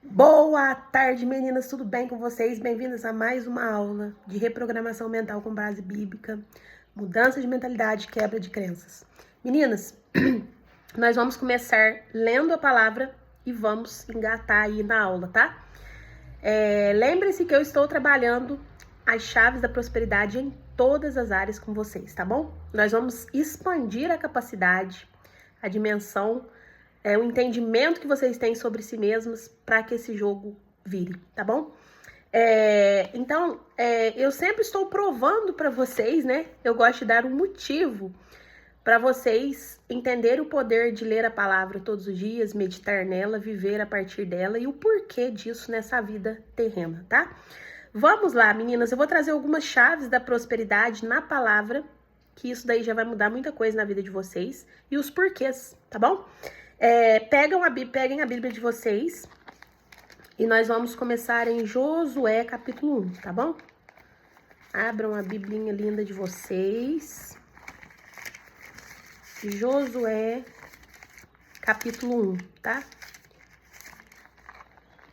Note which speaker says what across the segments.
Speaker 1: Boa tarde, meninas, tudo bem com vocês? Bem-vindas a mais uma aula de reprogramação mental com base bíblica, mudança de mentalidade, quebra de crenças. Meninas, nós vamos começar lendo a palavra e vamos engatar aí na aula, tá? Lembre-se que eu estou trabalhando as chaves da prosperidade em todas as áreas com vocês, tá bom? Nós vamos expandir a capacidade, a dimensão, o entendimento que vocês têm sobre si mesmos para que esse jogo vire, tá bom? Então, eu sempre estou provando para vocês, né? Eu gosto de dar um motivo para vocês entenderem o poder de ler a palavra todos os dias, meditar nela, viver a partir dela e o porquê disso nessa vida terrena, tá? Vamos lá, meninas, eu vou trazer algumas chaves da prosperidade na palavra, que isso daí já vai mudar muita coisa na vida de vocês, e os porquês, tá bom? Peguem a Bíblia de vocês e nós vamos começar em Josué capítulo 1, tá bom? Abram a biblinha linda de vocês. Josué capítulo 1, tá?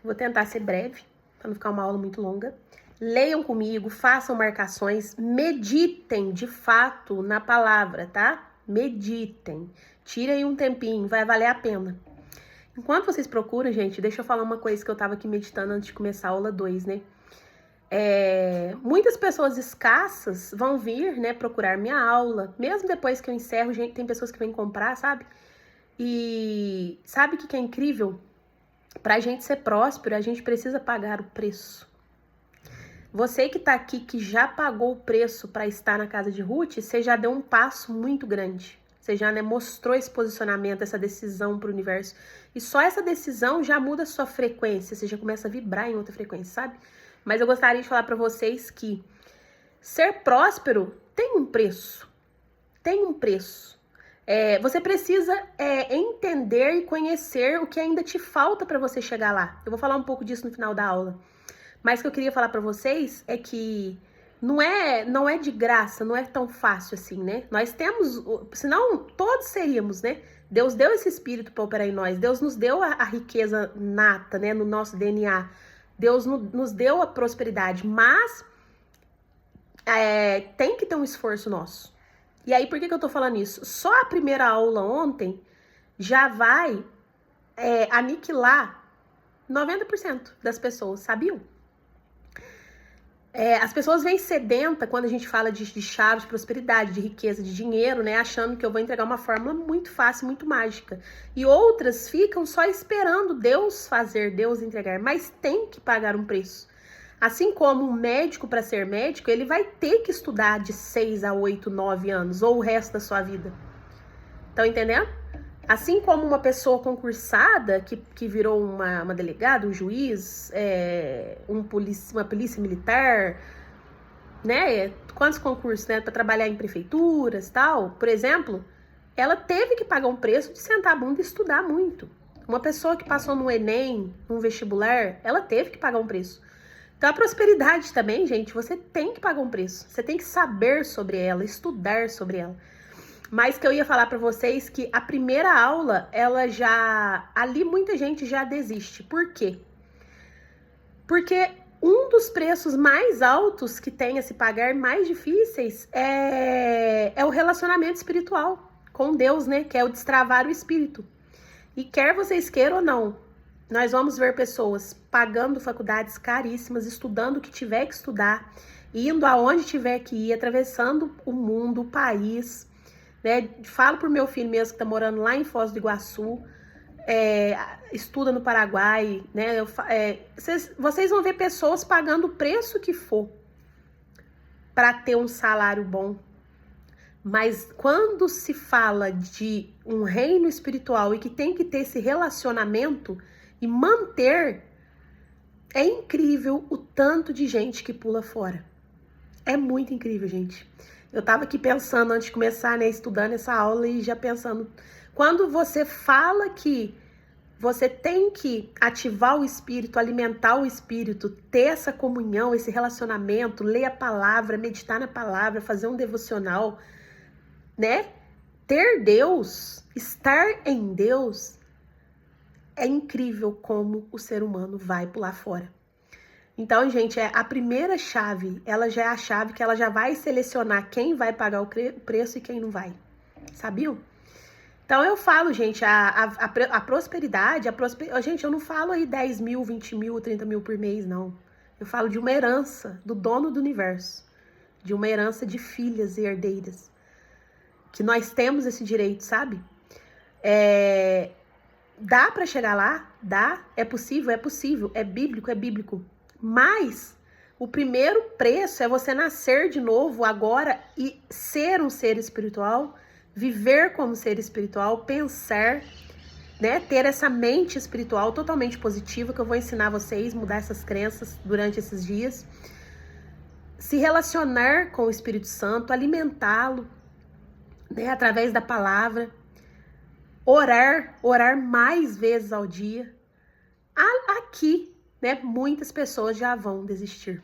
Speaker 1: Vou tentar ser breve, para não ficar uma aula muito longa. Leiam comigo, façam marcações, meditem de fato na palavra, tá? Meditem. Tirem um tempinho, vai valer a pena. Enquanto vocês procuram, gente, deixa eu falar uma coisa que eu tava aqui meditando antes de começar a aula 2, né? Muitas pessoas escassas vão vir, né, procurar minha aula. Mesmo depois que eu encerro, gente, tem pessoas que vêm comprar, sabe? E sabe o que é incrível? Pra gente ser próspero, a gente precisa pagar o preço. Você que tá aqui, que já pagou o preço para estar na casa de Ruth, você já deu um passo muito grande. Você já, né, mostrou esse posicionamento, essa decisão para o universo. E só essa decisão já muda a sua frequência. Você já começa a vibrar em outra frequência, sabe? Mas eu gostaria de falar para vocês que ser próspero tem um preço. Tem um preço. Você precisa entender e conhecer o que ainda te falta para você chegar lá. Eu vou falar um pouco disso no final da aula. Mas o que eu queria falar para vocês é que não é de graça, não é tão fácil assim, né? Nós temos, senão todos seríamos, né? Deus deu esse espírito para operar em nós, Deus nos deu a riqueza nata, né, no nosso DNA, Deus nos deu a prosperidade, mas tem que ter um esforço nosso. E aí, por que eu tô falando isso? Só a primeira aula ontem já vai aniquilar 90% das pessoas, sabiam? As pessoas vêm sedenta quando a gente fala de chave, de prosperidade, de riqueza, de dinheiro, né? Achando que eu vou entregar uma fórmula muito fácil, muito mágica. E outras ficam só esperando Deus fazer, Deus entregar. Mas tem que pagar um preço. Assim como um médico, para ser médico, ele vai ter que estudar de 6 a 8, 9 anos, ou o resto da sua vida. Estão entendendo? Assim como uma pessoa concursada, que virou uma delegada, um juiz, uma polícia militar, né? Quantos concursos, né? Para trabalhar em prefeituras, tal, por exemplo, ela teve que pagar um preço de sentar a bunda e estudar muito. Uma pessoa que passou no Enem, num vestibular, ela teve que pagar um preço. Então, a prosperidade também, gente, você tem que pagar um preço. Você tem que saber sobre ela, estudar sobre ela. Mas que eu ia falar para vocês que a primeira aula, ali muita gente já desiste. Por quê? Porque um dos preços mais altos que tem a se pagar, mais difíceis, é o relacionamento espiritual com Deus, né? Que é o destravar o espírito. E quer vocês queiram ou não, nós vamos ver pessoas pagando faculdades caríssimas, estudando o que tiver que estudar, indo aonde tiver que ir, atravessando o mundo, o país, né? Falo pro meu filho mesmo que tá morando lá em Foz do Iguaçu, estuda no Paraguai, né? Vocês vão ver pessoas pagando o preço que for para ter um salário bom. Mas quando se fala de um reino espiritual e que tem que ter esse relacionamento e manter, é incrível o tanto de gente que pula fora. É muito incrível, gente. Eu tava aqui pensando antes de começar, né, estudando essa aula e já pensando, quando você fala que você tem que ativar o espírito, alimentar o espírito, ter essa comunhão, esse relacionamento, ler a palavra, meditar na palavra, fazer um devocional, né? Ter Deus, estar em Deus, é incrível como o ser humano vai pular fora. Então, gente, a primeira chave, ela já é a chave que ela já vai selecionar quem vai pagar o preço e quem não vai. Sabiam? Então, eu falo, gente, a prosperidade, gente, eu não falo aí 10 mil, 20 mil, 30 mil por mês, não. Eu falo de uma herança do dono do universo, de uma herança de filhas e herdeiras, que nós temos esse direito, sabe? Dá para chegar lá? Dá. É possível? É possível. É bíblico? É bíblico. Mas o primeiro preço é você nascer de novo agora e ser um ser espiritual, viver como ser espiritual, pensar, né, ter essa mente espiritual totalmente positiva, que eu vou ensinar vocês, mudar essas crenças durante esses dias, se relacionar com o Espírito Santo, alimentá-lo, né, através da palavra, orar mais vezes ao dia. Aqui, né, muitas pessoas já vão desistir.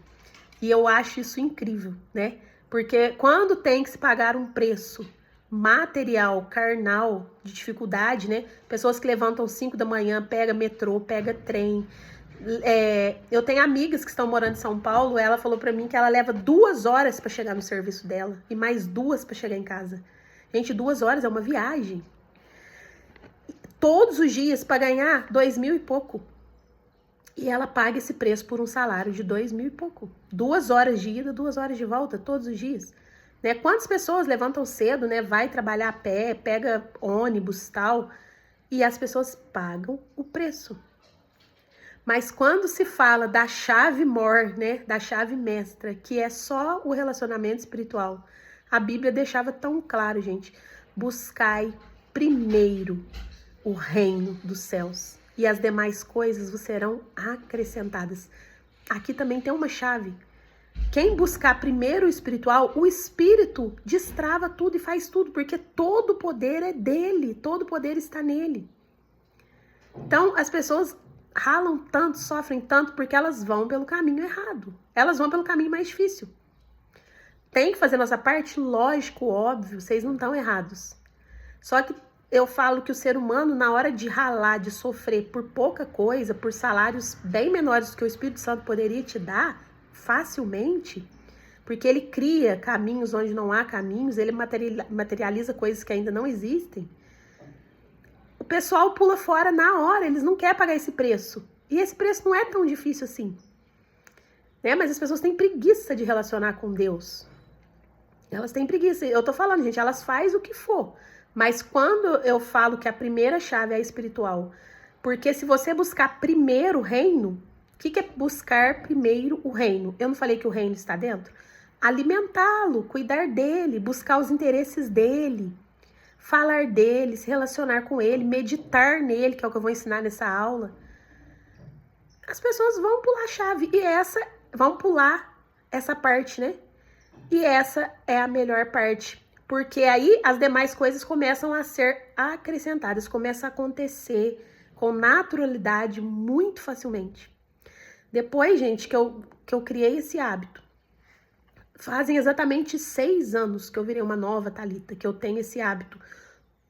Speaker 1: E eu acho isso incrível, né? Porque quando tem que se pagar um preço material, carnal, de dificuldade, né? Pessoas que levantam 5 da manhã, pega metrô, pega trem. Eu tenho amigas que estão morando em São Paulo, ela falou pra mim que ela leva 2 horas pra chegar no serviço dela e mais 2 pra chegar em casa. Gente, 2 horas é uma viagem. Todos os dias pra ganhar 2.000 e pouco. E ela paga esse preço por um salário de 2.000 e pouco. 2 horas de ida, 2 horas de volta, todos os dias. Né? Quantas pessoas levantam cedo, né? Vai trabalhar a pé, pega ônibus e tal, e as pessoas pagam o preço. Mas quando se fala da chave mor, né? Da chave mestra, que é só o relacionamento espiritual, a Bíblia deixava tão claro, gente. Buscai primeiro o reino dos céus, e as demais coisas vos serão acrescentadas. Aqui também tem uma chave. Quem buscar primeiro o espiritual, o espírito destrava tudo e faz tudo, porque todo o poder é dele, todo o poder está nele. Então, as pessoas ralam tanto, sofrem tanto, porque elas vão pelo caminho errado. Elas vão pelo caminho mais difícil. Tem que fazer nossa parte? Lógico, óbvio, vocês não estão errados. Só que eu falo que o ser humano, na hora de ralar, de sofrer por pouca coisa, por salários bem menores do que o Espírito Santo poderia te dar, facilmente, porque ele cria caminhos onde não há caminhos, ele materializa coisas que ainda não existem, o pessoal pula fora na hora, eles não querem pagar esse preço. E esse preço não é tão difícil assim. Né? Mas as pessoas têm preguiça de relacionar com Deus. Elas têm preguiça. Eu tô falando, gente, elas fazem o que for. Mas quando eu falo que a primeira chave é a espiritual, porque se você buscar primeiro o reino, o que é buscar primeiro o reino? Eu não falei que o reino está dentro? Alimentá-lo, cuidar dele, buscar os interesses dele, falar dele, se relacionar com ele, meditar nele, que é o que eu vou ensinar nessa aula. As pessoas vão pular a chave vão pular essa parte, né? E essa é a melhor parte. Porque aí as demais coisas começam a ser acrescentadas, começa a acontecer com naturalidade muito facilmente. Depois, gente, que eu criei esse hábito, fazem exatamente 6 anos que eu virei uma nova Thalita, que eu tenho esse hábito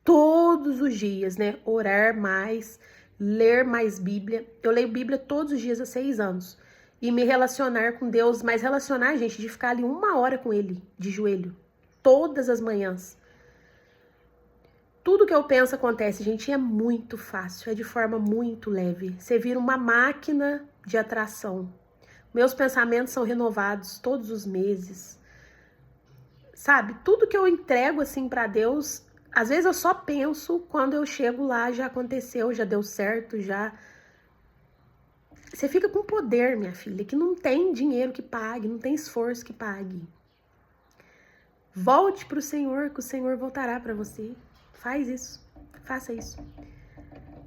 Speaker 1: todos os dias, né? Orar mais, ler mais Bíblia. Eu leio Bíblia todos os dias há 6 anos. E me relacionar com Deus, mas relacionar, gente, de ficar ali 1 hora com Ele, de joelho. Todas as manhãs. Tudo que eu penso acontece, gente, é muito fácil, é de forma muito leve. Você vira uma máquina de atração. Meus pensamentos são renovados todos os meses. Sabe, tudo que eu entrego assim para Deus, às vezes eu só penso, quando eu chego lá já aconteceu, já deu certo, já... Você fica com poder, minha filha, que não tem dinheiro que pague, não tem esforço que pague. Volte para o Senhor, que o Senhor voltará para você. Faz isso, faça isso.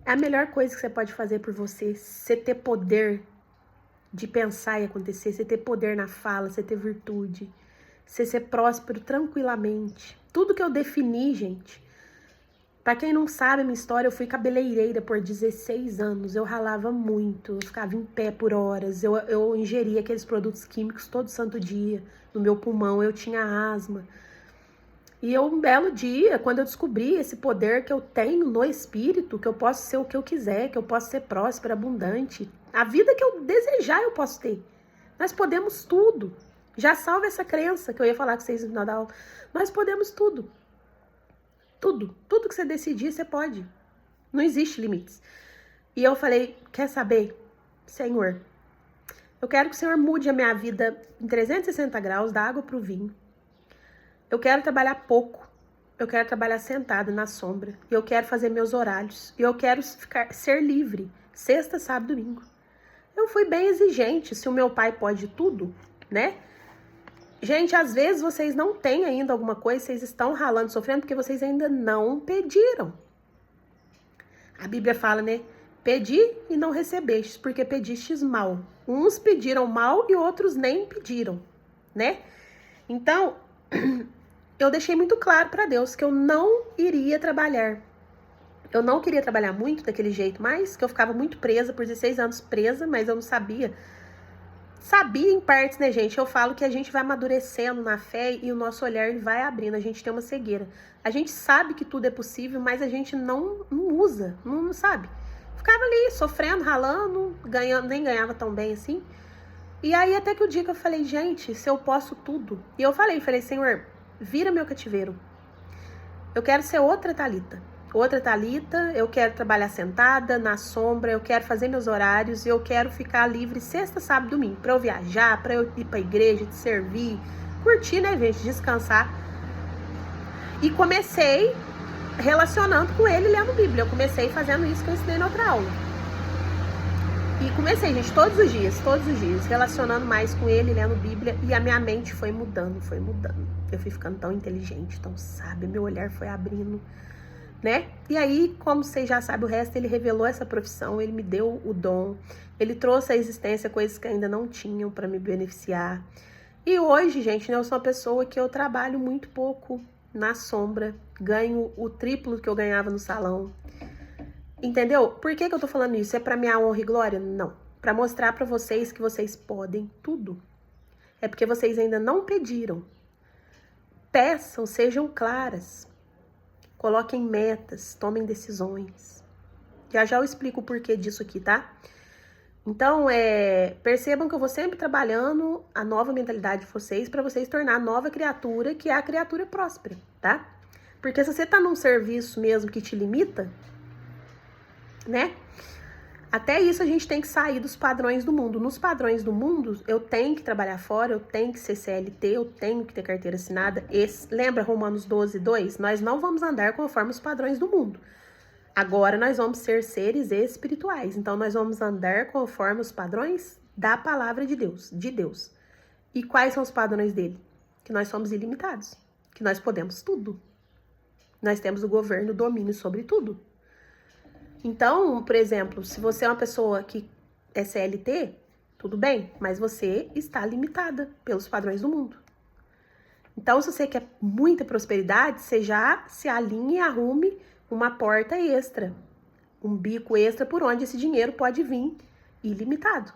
Speaker 1: É a melhor coisa que você pode fazer por você. Você ter poder de pensar e acontecer, você ter poder na fala, você ter virtude, você ser próspero tranquilamente. Tudo que eu defini, gente. Para quem não sabe a minha história, eu fui cabeleireira por 16 anos. Eu ralava muito, eu ficava em pé por horas. Eu ingeria aqueles produtos químicos todo santo dia no meu pulmão. Eu tinha asma. E um belo dia, quando eu descobri esse poder que eu tenho no espírito, que eu posso ser o que eu quiser, que eu posso ser próspera, abundante, a vida que eu desejar eu posso ter. Nós podemos tudo. Já salva essa crença que eu ia falar com vocês no final da aula. Nós podemos tudo. Tudo. Tudo que você decidir, você pode. Não existe limites. E eu falei, quer saber, Senhor, eu quero que o Senhor mude a minha vida em 360 graus, da água para o vinho. Eu quero trabalhar pouco. Eu quero trabalhar sentada na sombra. Eu quero fazer meus horários. Eu quero ser livre. Sexta, sábado, domingo. Eu fui bem exigente. Se o meu pai pode tudo, né? Gente, às vezes vocês não têm ainda alguma coisa, vocês estão ralando, sofrendo, porque vocês ainda não pediram. A Bíblia fala, né? Pedi e não recebestes, porque pedistes mal. Uns pediram mal e outros nem pediram, né? Então, eu deixei muito claro para Deus que eu não iria trabalhar. Eu não queria trabalhar muito daquele jeito, mas que eu ficava muito presa, por 16 anos presa, mas eu não sabia. Sabia em partes, né, gente? Eu falo que a gente vai amadurecendo na fé e o nosso olhar ele vai abrindo. A gente tem uma cegueira. A gente sabe que tudo é possível, mas a gente não usa, não sabe. Ficava ali, sofrendo, ralando, ganhando, nem ganhava tão bem assim. E aí até que o dia que eu falei, gente, se eu posso tudo. E eu falei, Senhor, vira meu cativeiro. Eu quero ser outra Thalita. Outra Thalita, eu quero trabalhar sentada, na sombra, eu quero fazer meus horários e eu quero ficar livre sexta, sábado, domingo, pra eu viajar, pra eu ir pra igreja, te servir, curtir, né, gente, descansar. E comecei relacionando com ele, lendo Bíblia. Eu comecei fazendo isso que eu ensinei na outra aula. E comecei, gente, todos os dias, relacionando mais com ele, lendo Bíblia, e a minha mente foi mudando. Eu fui ficando tão inteligente, tão sábia, meu olhar foi abrindo, né? E aí, como vocês já sabem o resto, ele revelou essa profissão, ele me deu o dom, ele trouxe à existência coisas que ainda não tinham para me beneficiar. E hoje, gente, né, eu sou uma pessoa que eu trabalho muito pouco na sombra, ganho o triplo que eu ganhava no salão. Entendeu? Por que eu tô falando isso? É pra minha honra e glória? Não. Pra mostrar pra vocês que vocês podem tudo. É porque vocês ainda não pediram. Peçam, sejam claras. Coloquem metas, tomem decisões. Já eu explico o porquê disso aqui, tá? Então, percebam que eu vou sempre trabalhando a nova mentalidade de vocês para vocês tornar a nova criatura, que é a criatura próspera, tá? Porque se você tá num serviço mesmo que te limita, né? Até isso a gente tem que sair dos padrões do mundo. Nos padrões do mundo, eu tenho que trabalhar fora, eu tenho que ser CLT, eu tenho que ter carteira assinada. Lembra Romanos 12, 2? Nós não vamos andar conforme os padrões do mundo. Agora nós vamos ser seres espirituais. Então nós vamos andar conforme os padrões da palavra de Deus. E quais são os padrões dele? Que nós somos ilimitados, que nós podemos tudo. Nós temos o governo, o domínio sobre tudo. Então, por exemplo, se você é uma pessoa que é CLT, tudo bem, mas você está limitada pelos padrões do mundo. Então, se você quer muita prosperidade, você já se alinhe e arrume uma porta extra, um bico extra por onde esse dinheiro pode vir ilimitado.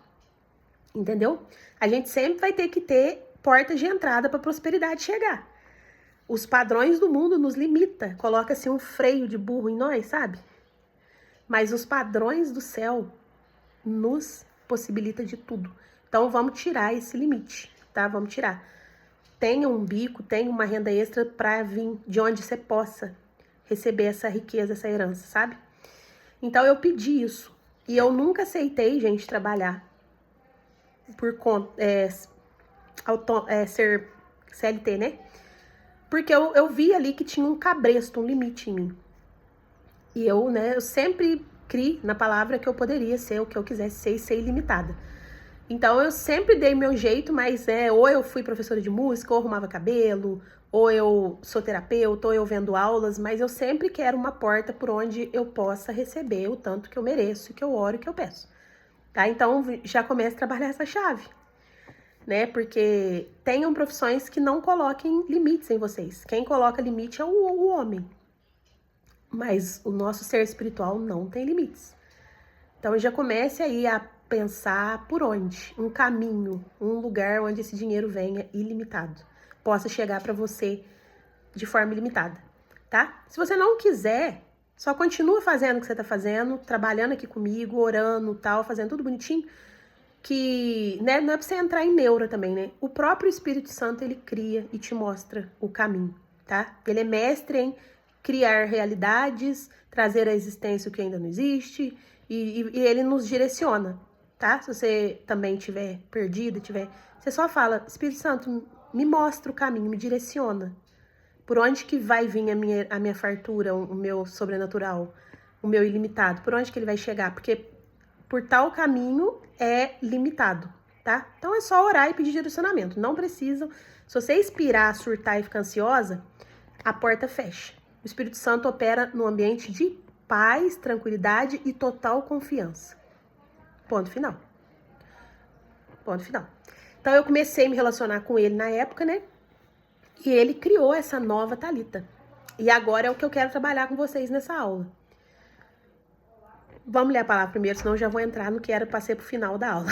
Speaker 1: Entendeu? A gente sempre vai ter que ter portas de entrada para a prosperidade chegar. Os padrões do mundo nos limita, coloca assim um freio de burro em nós, sabe? Mas os padrões do céu nos possibilita de tudo. Então, vamos tirar esse limite, tá? Vamos tirar. Tenha um bico, tenha uma renda extra para vir de onde você possa receber essa riqueza, essa herança, sabe? Então, eu pedi isso. E eu nunca aceitei, gente, trabalhar por conta, ser CLT, né? Porque eu vi ali que tinha um cabresto, um limite em mim. E eu sempre criei na palavra que eu poderia ser o que eu quisesse ser e ser ilimitada. Então, eu sempre dei meu jeito, mas ou eu fui professora de música, ou arrumava cabelo, ou eu sou terapeuta, ou eu vendo aulas, mas eu sempre quero uma porta por onde eu possa receber o tanto que eu mereço, que eu oro, que eu peço. Tá? Então, já começo a trabalhar essa chave, né? Porque tenham profissões que não coloquem limites em vocês. Quem coloca limite é o homem. Mas o nosso ser espiritual não tem limites. Então, já comece aí a pensar por onde, um caminho, um lugar onde esse dinheiro venha ilimitado, possa chegar para você de forma ilimitada, tá? Se você não quiser, só continua fazendo o que você tá fazendo, trabalhando aqui comigo, orando, tal, fazendo tudo bonitinho, que, né, não é pra você entrar em neura também, né? O próprio Espírito Santo, ele cria e te mostra o caminho, tá? Ele é mestre em criar realidades, trazer à existência o que ainda não existe, e ele nos direciona, tá? Se você também estiver perdido, você só fala, Espírito Santo, me mostra o caminho, me direciona. Por onde que vai vir a minha fartura, o meu sobrenatural, o meu ilimitado? Por onde que ele vai chegar? Porque por tal caminho é limitado, tá? Então é só orar e pedir direcionamento. Não precisam. Se você expirar, surtar e ficar ansiosa, a porta fecha. O Espírito Santo opera no ambiente de paz, tranquilidade e total confiança. Ponto final. Ponto final. Então eu comecei a me relacionar com ele na época, né? E ele criou essa nova Thalita. E agora é o que eu quero trabalhar com vocês nessa aula. Vamos ler a palavra primeiro, senão eu já vou entrar no que era para ser pro final da aula.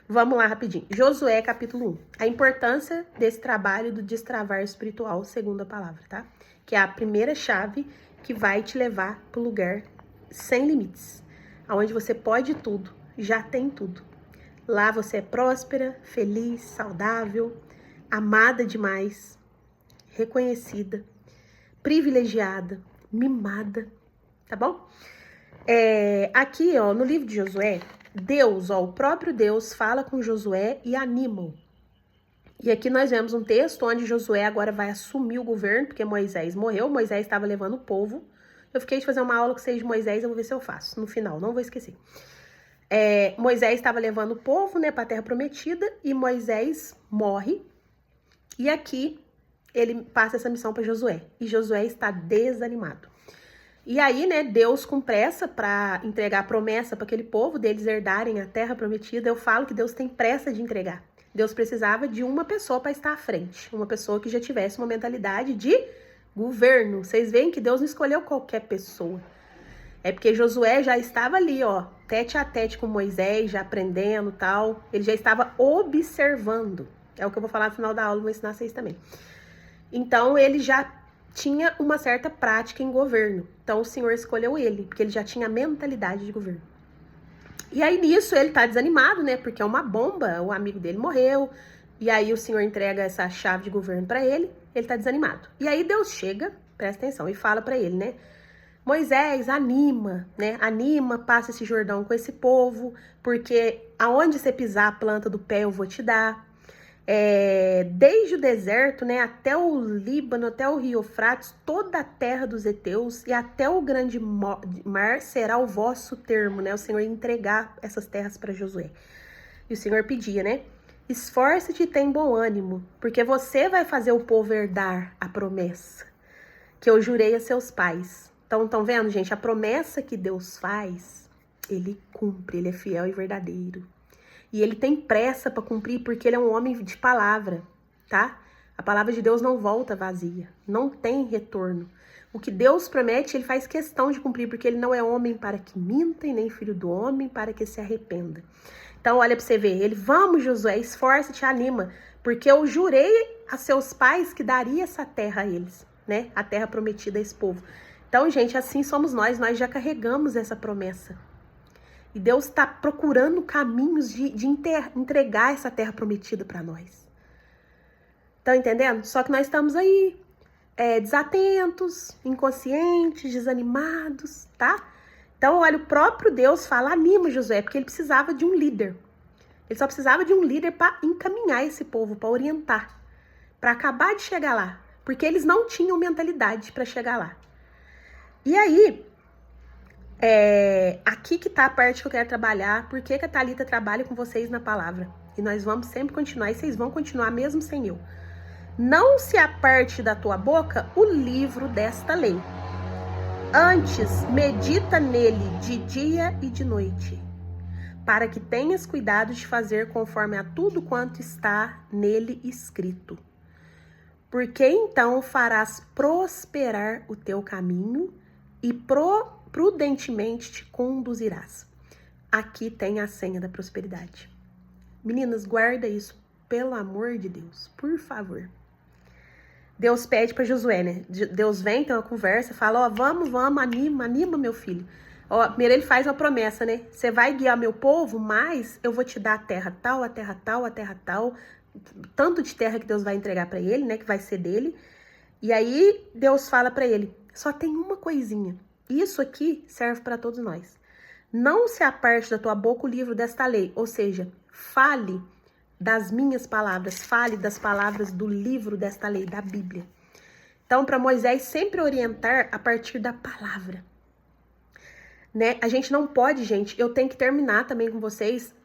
Speaker 1: Vamos lá rapidinho. Josué, capítulo 1. A importância desse trabalho do destravar espiritual, segundo a palavra, tá? Que é a primeira chave que vai te levar pro lugar sem limites. Onde você pode tudo, já tem tudo. Lá você é próspera, feliz, saudável, amada demais, reconhecida, privilegiada, mimada, tá bom? Aqui, ó, no livro de Josué, Deus, ó, o próprio Deus fala com Josué e anima-o. E aqui nós vemos um texto onde Josué agora vai assumir o governo, porque Moisés morreu, Moisés estava levando o povo. Eu fiquei de fazer uma aula com vocês de Moisés, eu vou ver se eu faço no final, não vou esquecer. Moisés estava levando o povo, né, para a Terra Prometida, e Moisés morre. E aqui ele passa essa missão para Josué, e Josué está desanimado. E aí, né, Deus com pressa para entregar a promessa para aquele povo, deles herdarem a Terra Prometida. Eu falo que Deus tem pressa de entregar. Deus precisava de uma pessoa para estar à frente, uma pessoa que já tivesse uma mentalidade de governo. Vocês veem que Deus não escolheu qualquer pessoa. É porque Josué já estava ali, ó, tete a tete com Moisés, já aprendendo e tal. Ele já estava observando. É o que eu vou falar no final da aula, vou ensinar vocês também. Então, ele já tinha uma certa prática em governo. Então, o Senhor escolheu ele, porque ele já tinha mentalidade de governo. E aí, nisso, ele tá desanimado, né? Porque é uma bomba, o amigo dele morreu. E aí, o Senhor entrega essa chave de governo para ele, ele tá desanimado. E aí, Deus chega, presta atenção, e fala para ele, né? Moisés, anima, né? Anima, passa esse Jordão com esse povo, porque aonde você pisar a planta do pé eu vou te dar. Desde o deserto, né, até o Líbano, até o rio Eufrates, toda a terra dos heteus e até o grande mar será o vosso termo, né? O Senhor ia entregar essas terras para Josué. E o Senhor pedia, né? Esforça-te e tem bom ânimo, porque você vai fazer o povo herdar a promessa que eu jurei a seus pais. Então, estão vendo, gente? A promessa que Deus faz, ele cumpre, ele é fiel e verdadeiro. E ele tem pressa para cumprir porque ele é um homem de palavra, tá? A palavra de Deus não volta vazia, não tem retorno. O que Deus promete, ele faz questão de cumprir, porque ele não é homem para que minta e nem filho do homem para que se arrependa. Então, olha para você ver, ele, vamos, Josué, esforça-te, anima, porque eu jurei a seus pais que daria essa terra a eles, né? A terra prometida a esse povo. Então, gente, assim somos nós já carregamos essa promessa. E Deus está procurando caminhos de entregar essa terra prometida para nós. Estão entendendo? Só que nós estamos aí desatentos, inconscientes, desanimados, tá? Então, olha, o próprio Deus fala, anima Josué, porque ele precisava de um líder. Ele só precisava de um líder para encaminhar esse povo, para orientar, para acabar de chegar lá. Porque eles não tinham mentalidade para chegar lá. E aí, aqui que tá a parte que eu quero trabalhar, por que a Thalita trabalha com vocês na palavra. E nós vamos sempre continuar, e vocês vão continuar mesmo sem eu. Não se aparte da tua boca o livro desta lei. Antes, medita nele de dia e de noite, para que tenhas cuidado de fazer conforme a tudo quanto está nele escrito. Porque então farás prosperar o teu caminho e prudentemente te conduzirás. Aqui tem a senha da prosperidade. Meninas, guarda isso, pelo amor de Deus, por favor. Deus pede para Josué, né? Deus vem, tem uma conversa, fala, ó, vamos, anima meu filho. Ó, primeiro ele faz uma promessa, né? Você vai guiar meu povo, mas eu vou te dar a terra tal, a terra tal, a terra tal, tanto de terra que Deus vai entregar para ele, né? Que vai ser dele. E aí Deus fala para ele, só tem uma coisinha. Isso aqui serve para todos nós. Não se aparte da tua boca o livro desta lei, ou seja, fale das minhas palavras, fale das palavras do livro desta lei, da Bíblia. Então, para Moisés sempre orientar a partir da palavra, né? A gente não pode, gente, eu tenho que terminar também com vocês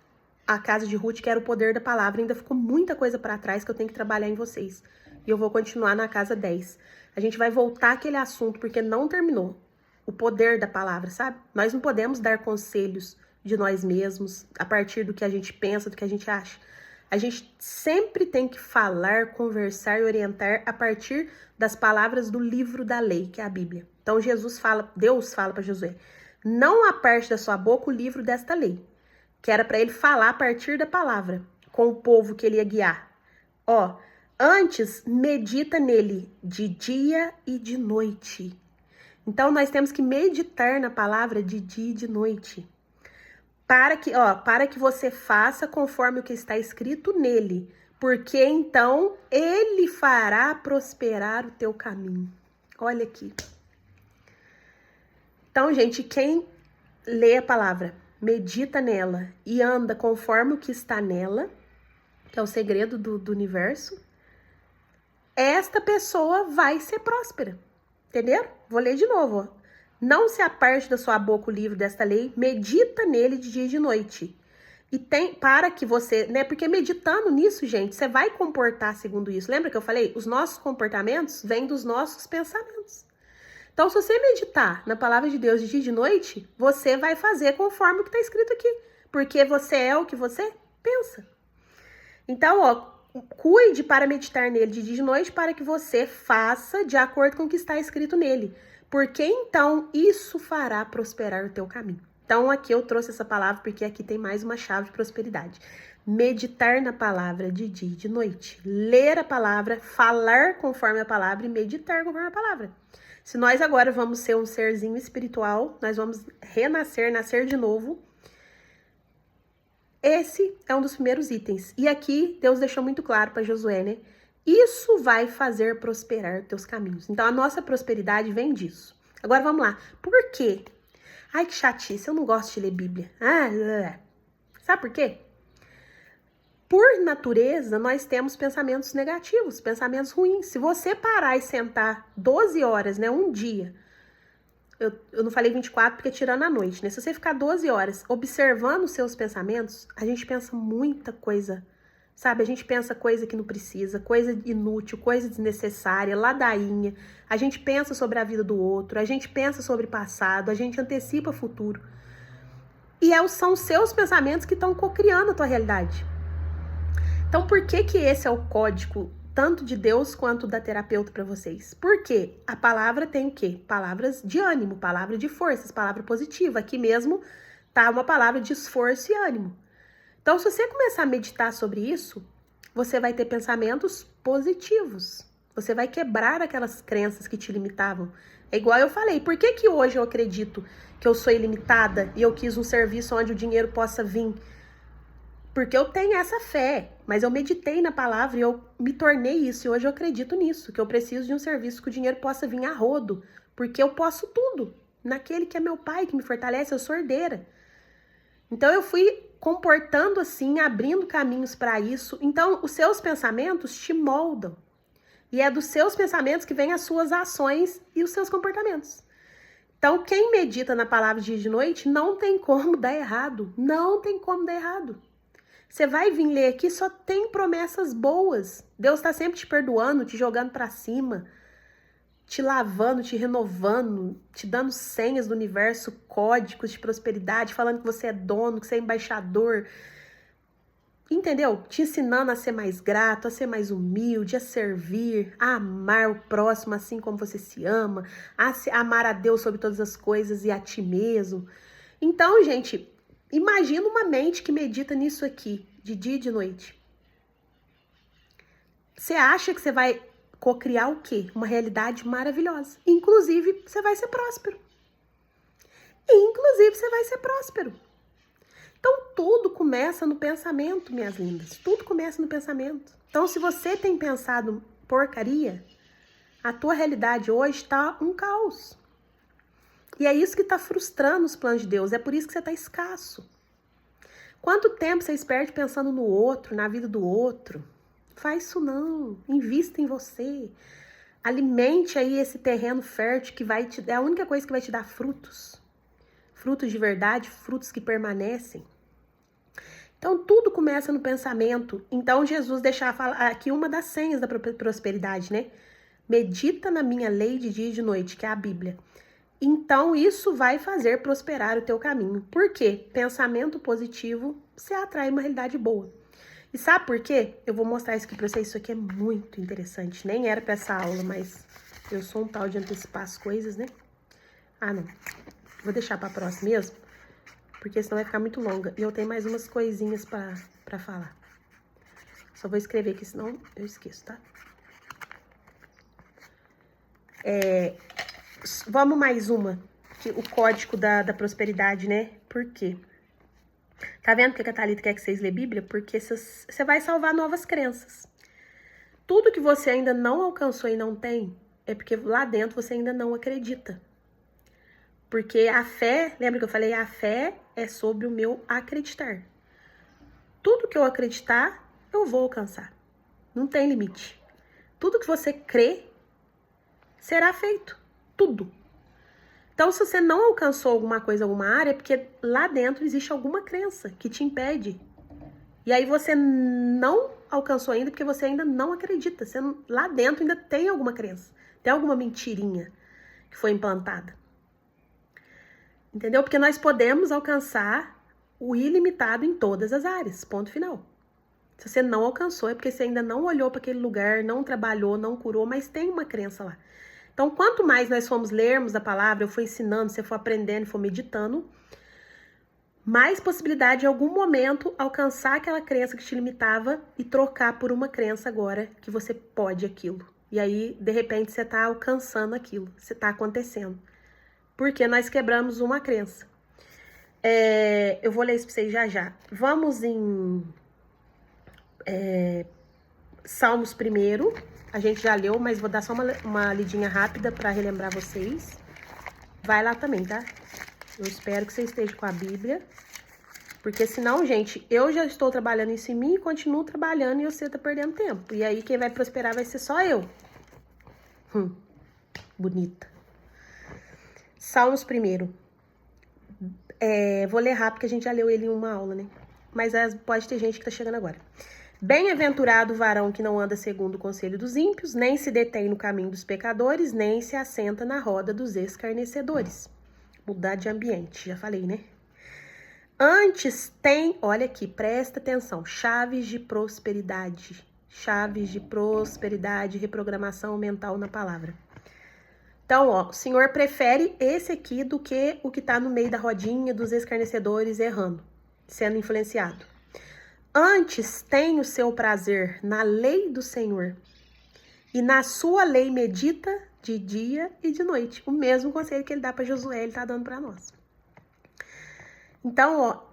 Speaker 1: a casa de Ruth, que era o poder da palavra, ainda ficou muita coisa para trás que eu tenho que trabalhar em vocês. E eu vou continuar na casa 10. A gente vai voltar àquele assunto, porque não terminou. O poder da palavra, sabe? Nós não podemos dar conselhos de nós mesmos, a partir do que a gente pensa, do que a gente acha. A gente sempre tem que falar, conversar e orientar a partir das palavras do livro da lei, que é a Bíblia. Então Deus fala para Josué, não aparte da sua boca o livro desta lei, que era para ele falar a partir da palavra, com o povo que ele ia guiar. Ó, antes medita nele de dia e de noite. Então nós temos que meditar na palavra de dia e de noite. Para que você faça conforme o que está escrito nele, porque então ele fará prosperar o teu caminho. Olha aqui. Então, gente, quem lê a palavra, medita nela e anda conforme o que está nela, que é o segredo do universo, esta pessoa vai ser próspera. Entenderam? Vou ler de novo, ó. Não se aparte da sua boca o livro desta lei, medita nele de dia e de noite. E para que você, né? Porque meditando nisso, gente, você vai comportar segundo isso. Lembra que eu falei? Os nossos comportamentos vêm dos nossos pensamentos. Então, se você meditar na palavra de Deus de dia e de noite, você vai fazer conforme o que está escrito aqui. Porque você é o que você pensa. Então, ó, cuide para meditar nele de dia e de noite para que você faça de acordo com o que está escrito nele. Porque então isso fará prosperar o teu caminho. Então aqui eu trouxe essa palavra porque aqui tem mais uma chave de prosperidade. Meditar na palavra de dia e de noite. Ler a palavra, falar conforme a palavra e meditar conforme a palavra. Se nós agora vamos ser um serzinho espiritual, nós vamos renascer, nascer de novo. Esse é um dos primeiros itens. E aqui Deus deixou muito claro para Josué, né? Isso vai fazer prosperar teus caminhos. Então, a nossa prosperidade vem disso. Agora, vamos lá. Por quê? Ai, que chatice, eu não gosto de ler Bíblia. Sabe por quê? Por natureza, nós temos pensamentos negativos, pensamentos ruins. Se você parar e sentar 12 horas, né, um dia, eu não falei 24 porque tirando a noite, né? Se você ficar 12 horas observando os seus pensamentos, a gente pensa muita coisa. Sabe, a gente pensa coisa que não precisa, coisa inútil, coisa desnecessária, ladainha. A gente pensa sobre a vida do outro, a gente pensa sobre o passado, a gente antecipa o futuro. E são os seus pensamentos que estão cocriando a tua realidade. Então, por que esse é o código, tanto de Deus quanto da terapeuta para vocês? Porque a palavra tem o quê? Palavras de ânimo, palavra de forças, palavra positiva. Aqui mesmo tá uma palavra de esforço e ânimo. Então, se você começar a meditar sobre isso, você vai ter pensamentos positivos. Você vai quebrar aquelas crenças que te limitavam. É igual eu falei, por que hoje eu acredito que eu sou ilimitada e eu quis um serviço onde o dinheiro possa vir? Porque eu tenho essa fé, mas eu meditei na palavra e eu me tornei isso. E hoje eu acredito nisso, que eu preciso de um serviço que o dinheiro possa vir a rodo. Porque eu posso tudo. Naquele que é meu pai, que me fortalece, eu sou herdeira. Então, eu fui comportando assim, abrindo caminhos para isso. Então, os seus pensamentos te moldam. E é dos seus pensamentos que vêm as suas ações e os seus comportamentos. Então, quem medita na palavra de dia e de noite, não tem como dar errado. Não tem como dar errado. Você vai vir ler aqui, só tem promessas boas. Deus está sempre te perdoando, te jogando para cima, te lavando, te renovando, te dando senhas do universo, códigos de prosperidade, falando que você é dono, que você é embaixador. Entendeu? Te ensinando a ser mais grato, a ser mais humilde, a servir, a amar o próximo assim como você se ama, a amar a Deus sobre todas as coisas e a ti mesmo. Então, gente, imagina uma mente que medita nisso aqui, de dia e de noite. Você acha que você vai cocriar o quê? Uma realidade maravilhosa. Inclusive, você vai ser próspero. Inclusive, você vai ser próspero. Então, tudo começa no pensamento, minhas lindas. Tudo começa no pensamento. Então, se você tem pensado porcaria, a tua realidade hoje está um caos. E é isso que está frustrando os planos de Deus. É por isso que você está escasso. Quanto tempo você perde pensando no outro, na vida do outro? Faz isso não. Invista em você. Alimente aí esse terreno fértil que vai te dar, é a única coisa que vai te dar frutos. Frutos de verdade, frutos que permanecem. Então, tudo começa no pensamento. Então, Jesus deixa aqui uma das senhas da prosperidade, né? Medita na minha lei de dia e de noite, que é a Bíblia. Então, isso vai fazer prosperar o teu caminho. Por quê? Pensamento positivo, você atrai uma realidade boa. E sabe por quê? Eu vou mostrar isso aqui pra vocês. Isso aqui é muito interessante. Nem era pra essa aula, mas eu sou um tal de antecipar as coisas, né? Ah, não. Vou deixar pra próxima mesmo, porque senão vai ficar muito longa. E eu tenho mais umas coisinhas pra falar. Só vou escrever aqui, senão eu esqueço, tá? Vamos mais uma. O código da prosperidade, né? Por quê? Tá vendo que a Thalita quer que vocês lêem Bíblia? Porque você vai salvar novas crenças. Tudo que você ainda não alcançou e não tem, é porque lá dentro você ainda não acredita. Porque a fé, lembra que eu falei? A fé é sobre o meu acreditar. Tudo que eu acreditar, eu vou alcançar. Não tem limite. Tudo que você crê, será feito. Tudo. Então, se você não alcançou alguma coisa, alguma área, é porque lá dentro existe alguma crença que te impede. E aí você não alcançou ainda porque você ainda não acredita. Lá dentro ainda tem alguma crença. Tem alguma mentirinha que foi implantada. Entendeu? Porque nós podemos alcançar o ilimitado em todas as áreas. Ponto final. Se você não alcançou, é porque você ainda não olhou para aquele lugar, não trabalhou, não curou, mas tem uma crença lá. Então, quanto mais nós formos lermos a palavra, eu for ensinando, você for aprendendo, for meditando, mais possibilidade de, em algum momento, alcançar aquela crença que te limitava e trocar por uma crença agora que você pode aquilo. E aí, de repente, você está alcançando aquilo, você está acontecendo. Porque nós quebramos uma crença. Eu vou ler isso para vocês já. Vamos em Salmos primeiro. A gente já leu, mas vou dar só uma lidinha rápida para relembrar vocês. Vai lá também, tá? Eu espero que você esteja com a Bíblia. Porque senão, gente, eu já estou trabalhando isso em mim e continuo trabalhando e você tá perdendo tempo. E aí quem vai prosperar vai ser só eu. Bonita. Salmos primeiro. Vou ler rápido, porque a gente já leu ele em uma aula, né? Mas pode ter gente que tá chegando agora. Bem-aventurado o varão que não anda segundo o conselho dos ímpios, nem se detém no caminho dos pecadores, nem se assenta na roda dos escarnecedores. Mudar de ambiente, já falei, né? Antes tem, olha aqui, presta atenção, chaves de prosperidade. Chaves de prosperidade, reprogramação mental na palavra. Então, ó, o Senhor prefere esse aqui do que o que tá no meio da rodinha dos escarnecedores errando, sendo influenciado. Antes tem o seu prazer na lei do Senhor, e na sua lei medita de dia e de noite. O mesmo conselho que ele dá para Josué, ele tá dando para nós. Então, ó,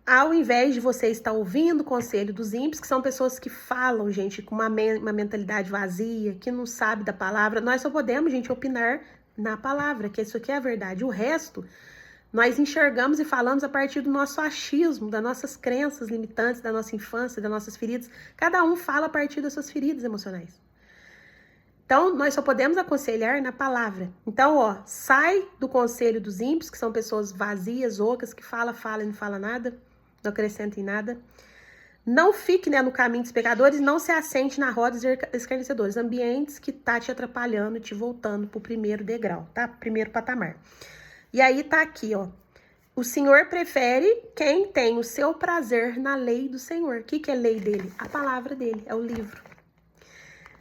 Speaker 1: ao invés de você estar ouvindo o conselho dos ímpios, que são pessoas que falam, gente, com uma mentalidade vazia, que não sabe da palavra, nós só podemos, gente, opinar na palavra, que isso aqui é a verdade. O resto, nós enxergamos e falamos a partir do nosso achismo, das nossas crenças limitantes, da nossa infância, das nossas feridas. Cada um fala a partir das suas feridas emocionais. Então, nós só podemos aconselhar na palavra. Então, ó, sai do conselho dos ímpios, que são pessoas vazias, ocas, que fala e não fala nada, não acrescenta em nada. Não fique, né, no caminho dos pecadores, não se assente na roda dos escarnecedores, ambientes que tá te atrapalhando, te voltando pro primeiro degrau, tá? Primeiro patamar. E aí tá aqui, ó. O Senhor prefere quem tem o seu prazer na lei do Senhor. O que é lei dele? A palavra dele, é o livro.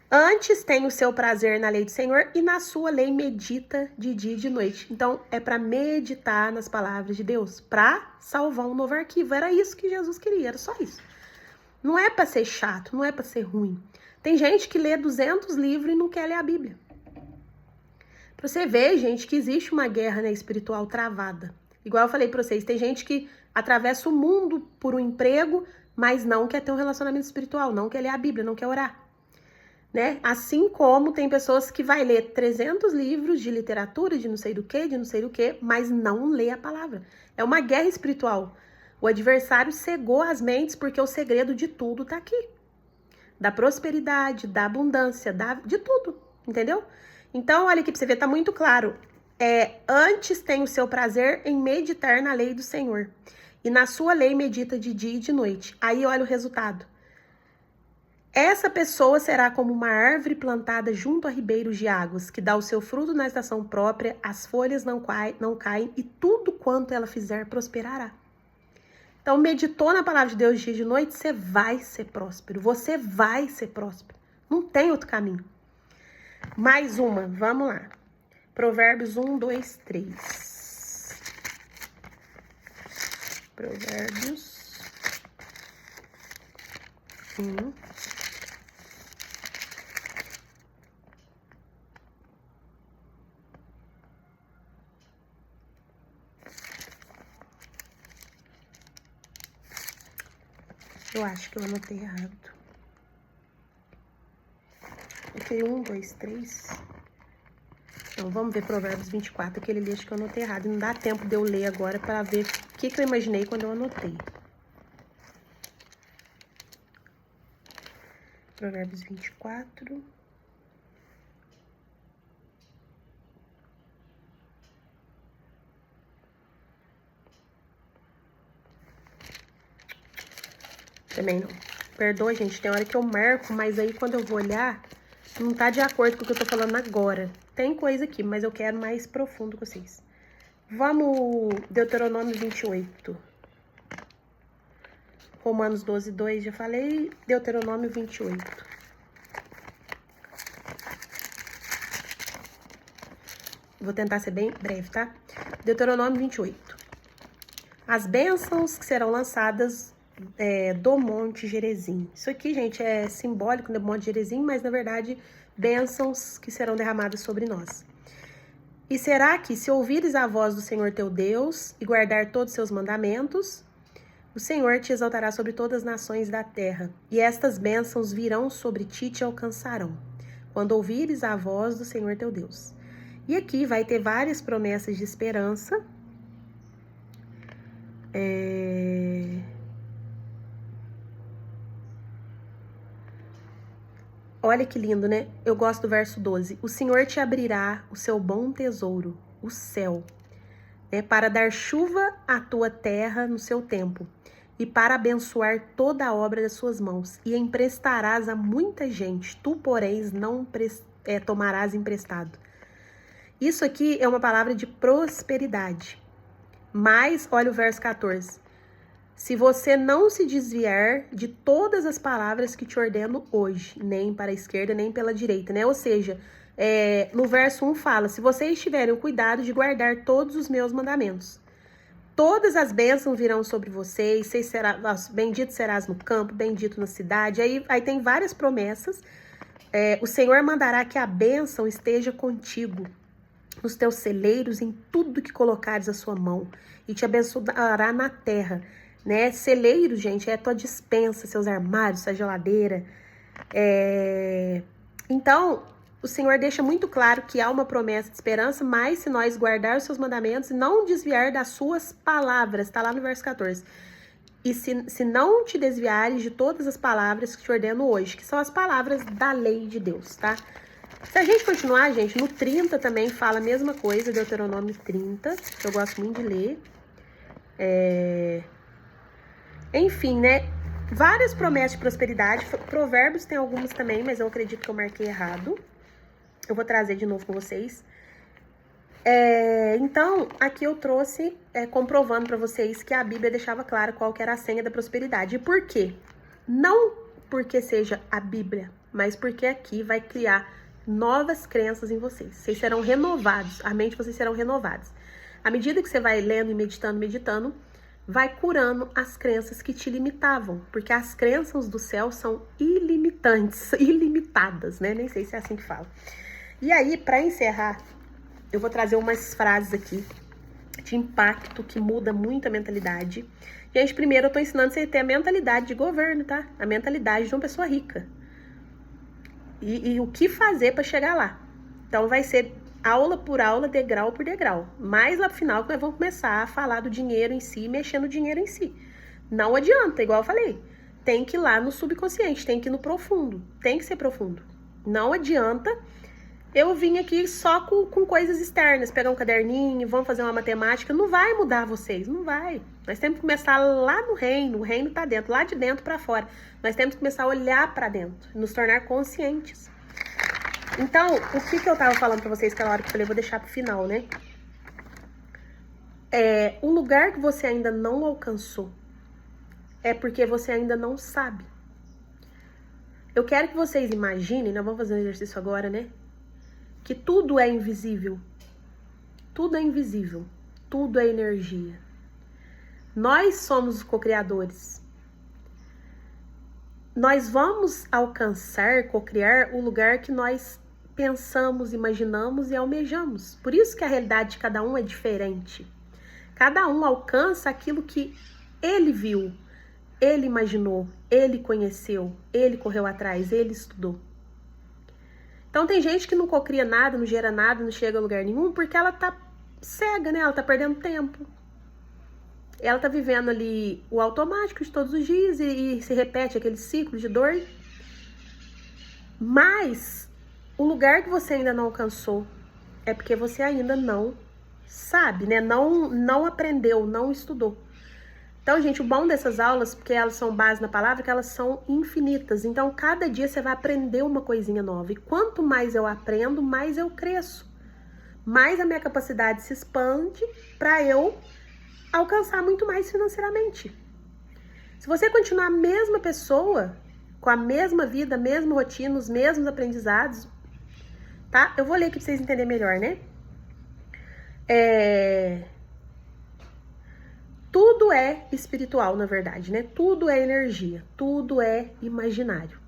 Speaker 1: Antes tem o seu prazer na lei do Senhor e na sua lei medita de dia e de noite. Então, é para meditar nas palavras de Deus, para salvar um novo arquivo. Era isso que Jesus queria, era só isso. Não é para ser chato, não é para ser ruim. Tem gente que lê 200 livros e não quer ler a Bíblia. Pra você ver, gente, que existe uma guerra, né, espiritual travada. Igual eu falei pra vocês, tem gente que atravessa o mundo por um emprego, mas não quer ter um relacionamento espiritual, não quer ler a Bíblia, não quer orar. Né? Assim como tem pessoas que vai ler 300 livros de literatura, de não sei do que, mas não lê a palavra. É uma guerra espiritual. O adversário cegou as mentes porque o segredo de tudo tá aqui. Da prosperidade, da abundância, de tudo, entendeu? Então, olha aqui pra você ver, tá muito claro. Antes tem o seu prazer em meditar na lei do Senhor. E na sua lei medita de dia e de noite. Aí olha o resultado. Essa pessoa será como uma árvore plantada junto a ribeiros de águas, que dá o seu fruto na estação própria, as folhas não caem e tudo quanto ela fizer prosperará. Então, meditou na palavra de Deus dia e de noite, você vai ser próspero. Você vai ser próspero. Não tem outro caminho. Mais uma, vamos lá. Provérbios 1, 2, 3. Provérbios 1. Eu acho que eu anotei errado. Anotei 1, 2, 3. Então, vamos ver Provérbios 24, aquele ali acho que eu anotei errado. Não dá tempo de eu ler agora para ver o que eu imaginei quando eu anotei. Provérbios 24. Também não. Perdoa, gente, tem hora que eu marco, mas aí quando eu vou olhar, não tá de acordo com o que eu tô falando agora. Tem coisa aqui, mas eu quero mais profundo com vocês. Vamos, Deuteronômio 28. Romanos 12, 2, já falei. Deuteronômio 28. Vou tentar ser bem breve, tá? Deuteronômio 28. As bênçãos que serão lançadas do Monte Gerizim. Isso aqui, gente, é simbólico do Monte Gerizim, mas na verdade, bênçãos que serão derramadas sobre nós. E será que, se ouvires a voz do Senhor teu Deus e guardar todos os seus mandamentos, o Senhor te exaltará sobre todas as nações da terra, e estas bênçãos virão sobre ti e te alcançarão, quando ouvires a voz do Senhor teu Deus. E aqui vai ter várias promessas de esperança. Olha que lindo, né? Eu gosto do verso 12. O Senhor te abrirá o seu bom tesouro, o céu, né, para dar chuva à tua terra no seu tempo, e para abençoar toda a obra das suas mãos, e emprestarás a muita gente, tu, porém, não tomarás emprestado. Isso aqui é uma palavra de prosperidade. Mas, olha o verso 14. Se você não se desviar de todas as palavras que te ordeno hoje, nem para a esquerda, nem pela direita, né? Ou seja, no verso 1 fala, se vocês tiverem o cuidado de guardar todos os meus mandamentos, todas as bênçãos virão sobre vocês, bendito serás no campo, bendito na cidade. Aí tem várias promessas. O Senhor mandará que a bênção esteja contigo, nos teus celeiros, em tudo que colocares a sua mão, e te abençoará na terra. Né? Celeiro, gente, é a tua despensa, seus armários, sua geladeira. Então, o Senhor deixa muito claro que há uma promessa de esperança, mas se nós guardar os seus mandamentos e não desviar das suas palavras, tá lá no verso 14. E se não te desviares de todas as palavras que te ordeno hoje, que são as palavras da lei de Deus, tá? Se a gente continuar, gente, no 30 também fala a mesma coisa, Deuteronômio 30, que eu gosto muito de ler. Enfim, né? Várias promessas de prosperidade. Provérbios tem algumas também, mas eu acredito que eu marquei errado. Eu vou trazer de novo com vocês. Então, aqui eu trouxe comprovando para vocês que a Bíblia deixava claro qual que era a senha da prosperidade. E por quê? Não porque seja a Bíblia, mas porque aqui vai criar novas crenças em vocês. Vocês serão renovados, a mente de vocês serão renovadas. À medida que você vai lendo e meditando, vai curando as crenças que te limitavam, porque as crenças do céu são ilimitantes, ilimitadas, né? Nem sei se é assim que fala. E aí, para encerrar, eu vou trazer umas frases aqui de impacto que muda muito a mentalidade. Gente, primeiro eu tô ensinando você a ter a mentalidade de governo, tá? A mentalidade de uma pessoa rica. E o que fazer para chegar lá. Então vai ser aula por aula, degrau por degrau. Mas lá no final que nós vamos começar a falar do dinheiro em si, mexendo no dinheiro em si. Não adianta, igual eu falei. Tem que ir lá no subconsciente, tem que ir no profundo. Tem que ser profundo. Não adianta eu vim aqui só com coisas externas, pegar um caderninho, vamos fazer uma matemática. Não vai mudar vocês, não vai. Nós temos que começar lá no reino. O reino tá dentro, lá de dentro para fora. Nós temos que começar a olhar para dentro, nos tornar conscientes. Então, o que eu tava falando pra vocês aquela hora que eu falei, vou deixar pro final, né? O lugar que você ainda não alcançou é porque você ainda não sabe. Eu quero que vocês imaginem, nós vamos fazer um exercício agora, né? Que tudo é invisível. Tudo é invisível. Tudo é energia. Nós somos os co-criadores. Nós vamos alcançar, co-criar o lugar que nós pensamos, imaginamos e almejamos. Por isso que a realidade de cada um é diferente. Cada um alcança aquilo que ele viu, ele imaginou, ele conheceu, ele correu atrás, ele estudou. Então tem gente que não cocria nada, não gera nada, não chega a lugar nenhum, porque ela tá cega, né? Ela tá perdendo tempo. Ela tá vivendo ali o automático de todos os dias e se repete aquele ciclo de dor. Mas o lugar que você ainda não alcançou é porque você ainda não sabe, né? Não aprendeu, não estudou. Então, gente, o bom dessas aulas, porque elas são base na palavra, que elas são infinitas. Então, cada dia você vai aprender uma coisinha nova. E quanto mais eu aprendo, mais eu cresço. Mais a minha capacidade se expande para eu alcançar muito mais financeiramente. Se você continuar a mesma pessoa, com a mesma vida, a mesma rotina, os mesmos aprendizados, tá? Eu vou ler aqui para vocês entenderem melhor, né? Tudo é espiritual, na verdade, né? Tudo é energia, tudo é imaginário.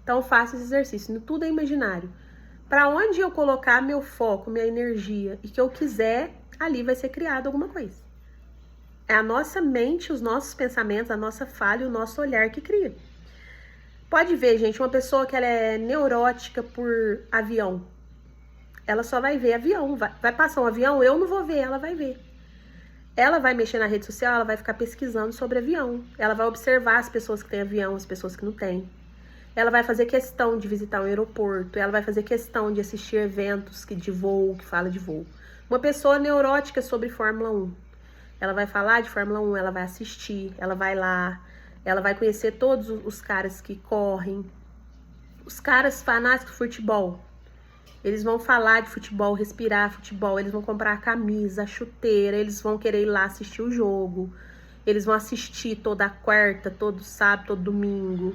Speaker 1: Então, faça esse exercício, tudo é imaginário. Para onde eu colocar meu foco, minha energia e que eu quiser, ali vai ser criado alguma coisa. É a nossa mente, os nossos pensamentos, a nossa fala e o nosso olhar que cria. Pode ver, gente, uma pessoa que ela é neurótica por avião, ela só vai ver avião. Vai passar um avião, eu não vou ver, ela vai ver. Ela vai mexer na rede social, ela vai ficar pesquisando sobre avião. Ela vai observar as pessoas que têm avião, as pessoas que não têm. Ela vai fazer questão de visitar um aeroporto. Ela vai fazer questão de assistir eventos de voo, que fala de voo. Uma pessoa neurótica sobre Fórmula 1. Ela vai falar de Fórmula 1, ela vai assistir, ela vai lá. Ela vai conhecer todos os caras que correm. Os caras fanáticos de futebol. Eles vão falar de futebol, respirar futebol, eles vão comprar a camisa, a chuteira, eles vão querer ir lá assistir o jogo, eles vão assistir toda quarta, todo sábado, todo domingo,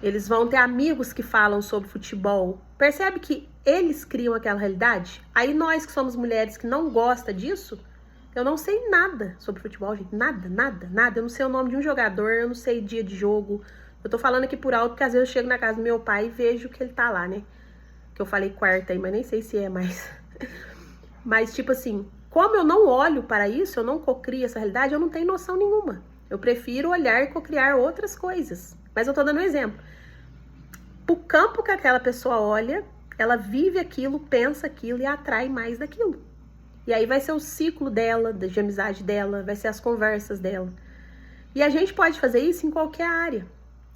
Speaker 1: eles vão ter amigos que falam sobre futebol. Percebe que eles criam aquela realidade? Aí nós que somos mulheres que não gostam disso, eu não sei nada sobre futebol, gente, nada. Eu não sei o nome de um jogador, eu não sei dia de jogo. Eu tô falando aqui por alto porque às vezes eu chego na casa do meu pai e vejo que ele tá lá, né? Que eu falei quarta aí, mas nem sei se é mais. Mas, tipo assim, como eu não olho para isso, eu não cocrio essa realidade, eu não tenho noção nenhuma. Eu prefiro olhar e cocriar outras coisas. Mas eu tô dando um exemplo. O campo que aquela pessoa olha, ela vive aquilo, pensa aquilo e atrai mais daquilo. E aí vai ser o ciclo dela, de amizade dela, vai ser as conversas dela. E a gente pode fazer isso em qualquer área.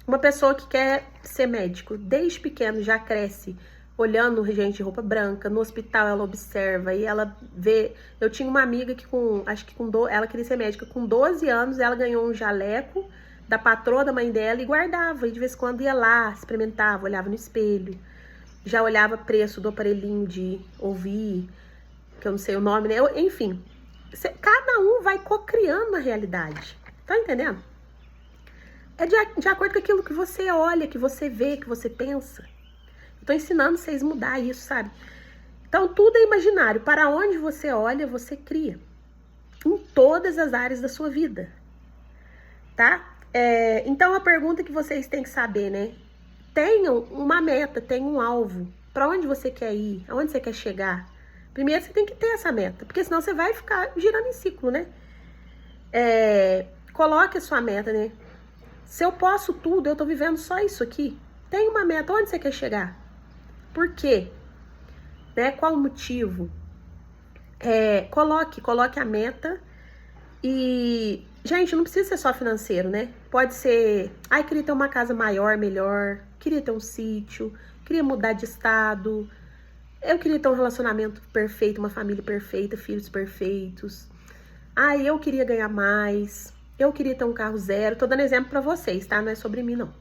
Speaker 1: Uma pessoa que quer ser médico, desde pequeno já cresce olhando gente de roupa branca, no hospital ela observa e ela vê. Eu tinha uma amiga que ela queria ser médica, com 12 anos ela ganhou um jaleco da patroa da mãe dela e guardava, e de vez em quando ia lá, experimentava, olhava no espelho, já olhava preço do aparelhinho de ouvir, que eu não sei o nome, né? Enfim, cada um vai cocriando a realidade, tá entendendo? É de acordo com aquilo que você olha, que você vê, que você pensa. Tô ensinando vocês a mudar isso, sabe? Então, tudo é imaginário. Para onde você olha, você cria. em todas as áreas da sua vida, tá? Então, a pergunta que vocês têm que saber, né? Tenham uma meta, tenham um alvo. Para onde você quer ir? Aonde você quer chegar? Primeiro, você tem que ter essa meta, porque senão você vai ficar girando em ciclo, né? Coloque a sua meta, né? Se eu posso tudo, eu tô vivendo só isso aqui. Tem uma meta, onde você quer chegar? Por quê? Né? Qual o motivo? Coloque a meta e... Gente, não precisa ser só financeiro, né? Pode ser... Ai, queria ter uma casa maior, melhor. Queria ter um sítio. Queria mudar de estado. Eu queria ter um relacionamento perfeito, uma família perfeita, filhos perfeitos. Ai, eu queria ganhar mais. Eu queria ter um carro zero. Tô dando exemplo pra vocês, tá? Não é sobre mim, não.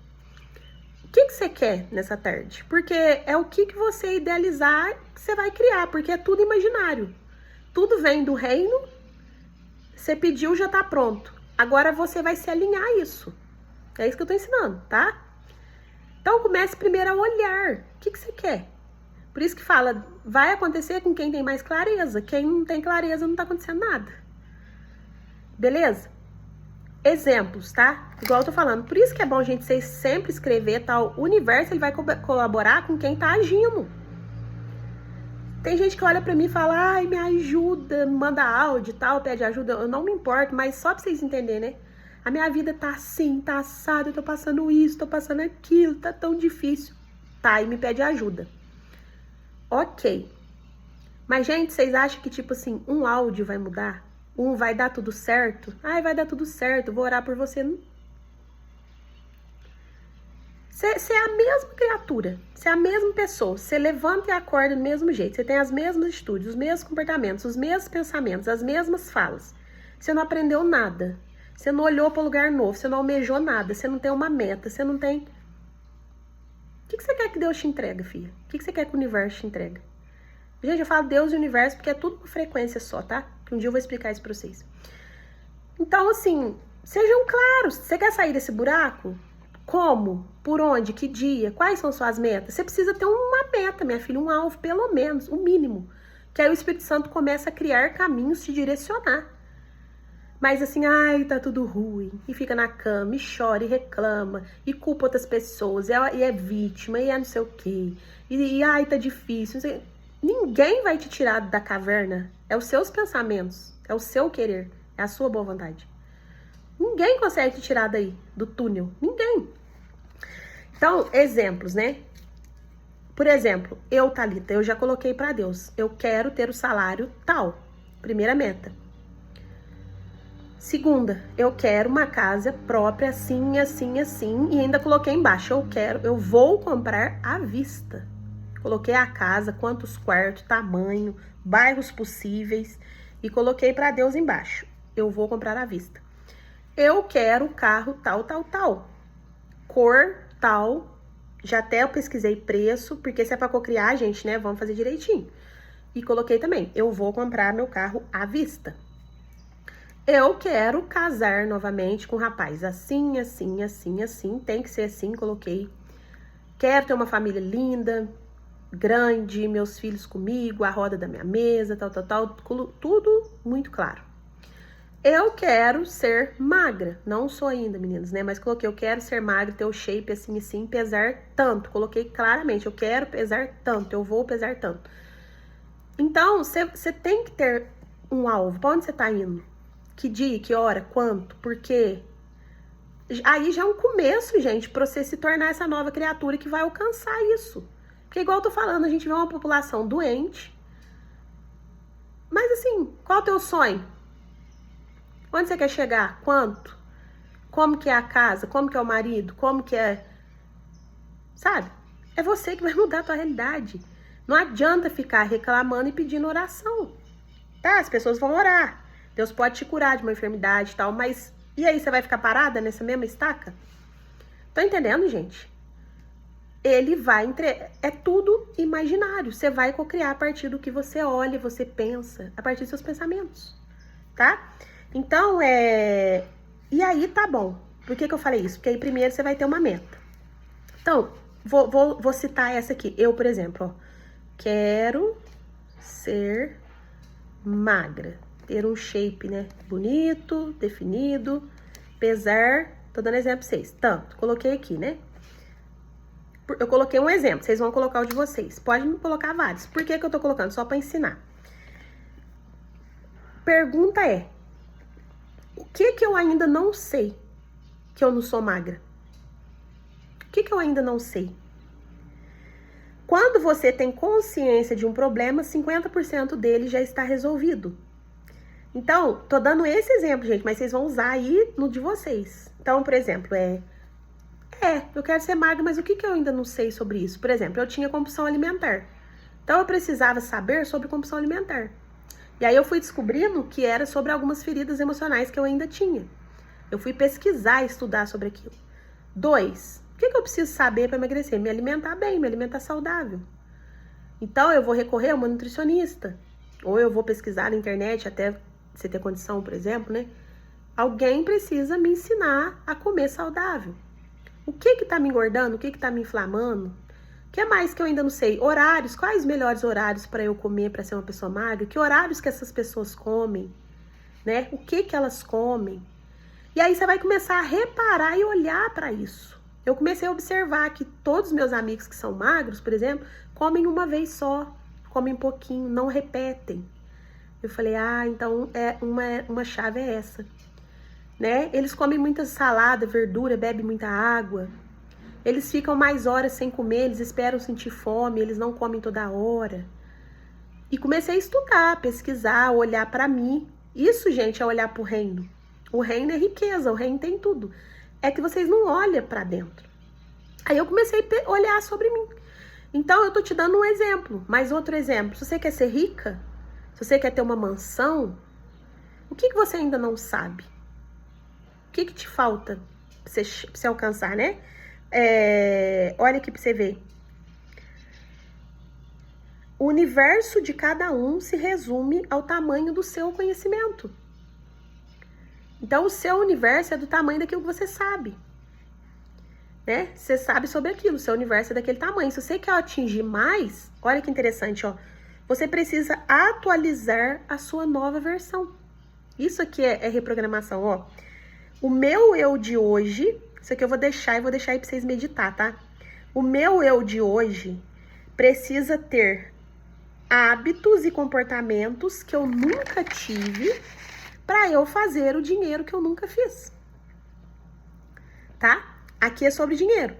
Speaker 1: O que você quer nessa tarde? Porque é o que você idealizar que você vai criar. Porque é tudo imaginário. Tudo vem do reino. Você pediu, já tá pronto. Agora você vai se alinhar a isso. É isso que eu tô ensinando, tá? Então comece primeiro a olhar. O que você quer? Por isso que fala, vai acontecer com quem tem mais clareza. Quem não tem clareza não tá acontecendo nada. Beleza? Exemplos, tá? Igual eu tô falando. Por isso que é bom a gente sempre escrever tal. O universo ele vai colaborar com quem tá agindo. Tem gente que olha pra mim e fala, ai, me ajuda, manda áudio e tal, pede ajuda. Eu não me importo, mas só pra vocês entenderem, né? A minha vida tá assim, tá assada, eu tô passando isso, tô passando aquilo, tá tão difícil. Tá, e me pede ajuda. Ok. Mas, gente, vocês acham que, tipo assim, um áudio vai mudar? Vai dar tudo certo? Ai, vai dar tudo certo, vou orar por você. Você é a mesma criatura, você é a mesma pessoa, você levanta e acorda do mesmo jeito, você tem as mesmas atitudes, os mesmos comportamentos, os mesmos pensamentos, as mesmas falas. Você não aprendeu nada, você não olhou para um lugar novo, você não almejou nada, você não tem uma meta, você não tem... O que você quer que Deus te entregue, filha? O que você quer que o universo te entregue? Gente, eu falo Deus e universo porque é tudo uma frequência só, tá? Um dia eu vou explicar isso pra vocês. Então, assim, sejam claros, você quer sair desse buraco? Como? Por onde? Que dia? Quais são suas metas? Você precisa ter uma meta, minha filha, um alvo, pelo menos, o mínimo. Que aí o Espírito Santo começa a criar caminhos, te direcionar. Mas assim, ai, tá tudo ruim. E fica na cama, e chora, e reclama, e culpa outras pessoas, e é vítima, e é não sei o quê. E ai, tá difícil. Ninguém vai te tirar da caverna. É os seus pensamentos, é o seu querer, é a sua boa vontade. Ninguém consegue te tirar daí, do túnel. Ninguém. Então, exemplos, né? Por exemplo, eu, Thalita, eu já coloquei pra Deus. Eu quero ter o salário tal. Primeira meta. Segunda, eu quero uma casa própria, assim, assim, assim. E ainda coloquei embaixo, eu vou comprar à vista. Coloquei a casa, quantos quartos, tamanho, bairros possíveis. E coloquei pra Deus embaixo. Eu vou comprar à vista. Eu quero carro tal, tal, tal. Cor tal. Já até eu pesquisei preço, porque se é pra cocriar, gente, né? Vamos fazer direitinho. E coloquei também, eu vou comprar meu carro à vista. Eu quero casar novamente com um rapaz. Assim, assim, assim, assim. Tem que ser assim, coloquei. Quero ter uma família linda, grande, meus filhos comigo, a roda da minha mesa, tal, tal, tal. Tudo muito claro. Eu quero ser magra. Não sou ainda, meninas, né? Mas coloquei, eu quero ser magra, ter o shape assim, assim, pesar tanto. Coloquei claramente, eu quero pesar tanto, eu vou pesar tanto. Então, você tem que ter um alvo. Pra onde você tá indo? Que dia, que hora, quanto, por quê? Aí já é um começo, gente, pra você se tornar essa nova criatura que vai alcançar isso. Porque igual eu tô falando, a gente vê uma população doente. Mas assim, qual é o teu sonho? Onde você quer chegar? Quanto? Como que é a casa? Como que é o marido? Como que é... Sabe? É você que vai mudar a tua realidade. Não adianta ficar reclamando e pedindo oração. Tá? As pessoas vão orar. Deus pode te curar de uma enfermidade e tal, mas... E aí, você vai ficar parada nessa mesma estaca? Tô entendendo, gente? Ele vai... É tudo imaginário. Você vai cocriar a partir do que você olha, você pensa, a partir dos seus pensamentos. Tá? Então, E aí, tá bom. Por que eu falei isso? Porque aí, primeiro, você vai ter uma meta. Então, vou citar essa aqui. Eu, por exemplo, ó. Quero ser magra. ter um shape, né? Bonito, definido, pesar, tô dando exemplo pra vocês. Tanto, coloquei aqui, né? Eu coloquei um exemplo, vocês vão colocar o de vocês. Pode me colocar vários. Por que que eu tô colocando? Só pra ensinar. Pergunta é, o que que eu ainda não sei que eu não sou magra? O que que eu ainda não sei? Quando você tem consciência de um problema, 50% dele já está resolvido. Então, tô dando esse exemplo, gente, mas vocês vão usar aí no de vocês. Então, por exemplo, eu quero ser magra, mas o que que eu ainda não sei sobre isso? Por exemplo, eu tinha compulsão alimentar. Então, eu precisava saber sobre compulsão alimentar. E aí, eu fui descobrindo que era sobre algumas feridas emocionais que eu ainda tinha. Eu fui pesquisar e estudar sobre aquilo. 2, o que que eu preciso saber para emagrecer? Me alimentar bem, me alimentar saudável. Então, eu vou recorrer a uma nutricionista. Ou eu vou pesquisar na internet, até você ter condição, por exemplo, né? Alguém precisa me ensinar a comer saudável. O que que tá me engordando? O que que tá me inflamando? O que mais que eu ainda não sei? Horários, quais os melhores horários para eu comer para ser uma pessoa magra? Que horários que essas pessoas comem, né? O que que elas comem? E aí você vai começar a reparar e olhar para isso. Eu comecei a observar que todos os meus amigos que são magros, por exemplo, comem uma vez só, comem pouquinho, não repetem. Eu falei, então uma chave é essa, né? Eles comem muita salada, verdura, bebem muita água. Eles ficam mais horas sem comer, eles esperam sentir fome, eles não comem toda hora. E comecei a estudar, pesquisar, olhar para mim. Isso, gente, é olhar para o reino. O reino é riqueza, o reino tem tudo. É que vocês não olham para dentro. Aí eu comecei a olhar sobre mim. Então, eu tô te dando um exemplo, mais outro exemplo. Se você quer ser rica, se você quer ter uma mansão, o que que você ainda não sabe? O que que te falta pra você alcançar, né? Olha aqui pra você ver. O universo de cada um se resume ao tamanho do seu conhecimento. Então, o seu universo é do tamanho daquilo que você sabe. Né? Você sabe sobre aquilo, o seu universo é daquele tamanho. Se você quer atingir mais, olha que interessante, ó. Você precisa atualizar a sua nova versão. Isso aqui é reprogramação, ó. O meu eu de hoje, isso aqui eu vou deixar aí pra vocês meditar, tá? O meu eu de hoje precisa ter hábitos e comportamentos que eu nunca tive para eu fazer o dinheiro que eu nunca fiz. Tá? Aqui é sobre dinheiro.